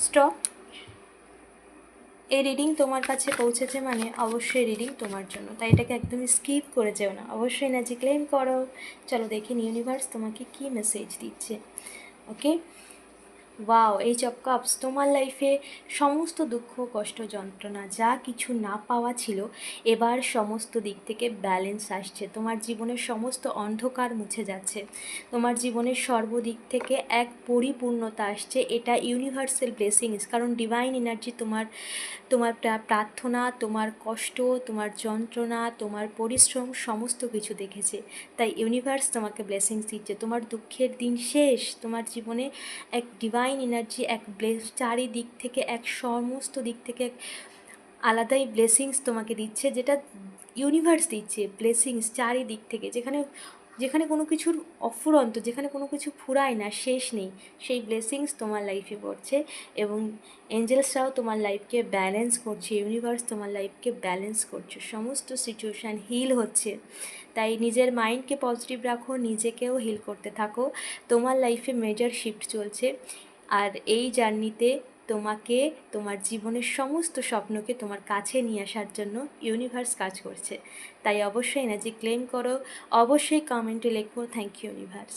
Stop. এই reading তোমার কাছে পৌঁছেছে মানে অবশ্যই রিডিং তোমার জন্য, তাই এটাকে একদমই স্কিপ করে যেও না, অবশ্যই এনার্জি ক্লেম করো। চলো দেখি ইউনিভার্স তোমাকে কী মেসেজ দিচ্ছে। ওকে, ওয়াও, এইচ অফ কাপস তোমার লাইফে সমস্ত দুঃখ কষ্ট যন্ত্রণা যা কিছু না পাওয়া ছিল এবার সমস্ত দিক থেকে ব্যালেন্স আসছে, তোমার জীবনের সমস্ত অন্ধকার মুছে যাচ্ছে, তোমার জীবনের সর্বদিক থেকে এক পরিপূর্ণতা আসছে। এটা ইউনিভার্সাল ব্লেসিংস, কারণ ডিভাইন এনার্জি তোমার তোমার প্রার্থনা, তোমার কষ্ট, তোমার যন্ত্রণা, তোমার পরিশ্রম সমস্ত কিছু দেখেছে। তাই ইউনিভার্স তোমাকে ব্লেসিংস দিচ্ছে, তোমার দুঃখের দিন শেষ, তোমার জীবনে এক ডিভাইন এনার্জি, এক চারিদিক থেকে এক সমস্ত দিক থেকে এক আলাদাই ব্লেসিংস তোমাকে দিচ্ছে, যেটা ইউনিভার্স দিচ্ছে ব্লেসিংস চারিদিক থেকে, যেখানে যেখানে কোনো কিছুর অফুরন্ত, যেখানে কোনো কিছু ফুরায় না, শেষ নেই, সেই ব্লেসিংস তোমার লাইফে পড়ছে। এবং এঞ্জেলসরাও তোমার লাইফকে ব্যালেন্স করছে, ইউনিভার্স তোমার লাইফকে ব্যালেন্স করছে, সমস্ত সিচুয়েশান হিল হচ্ছে। তাই নিজের মাইন্ডকে পজিটিভ রাখো, নিজেকেও হিল করতে থাকো। তোমার লাইফে মেজর শিফট চলছে, আর এই জার্নিতে তোমাকে তোমার জীবনের সমস্ত স্বপ্নকে তোমার কাছে নিয়ে আসার জন্য ইউনিভার্স কাজ করছে। তাই অবশ্যই এনার্জি ক্লেম করো, অবশ্যই কমেন্টে লেখো থ্যাংক ইউ ইউনিভার্স।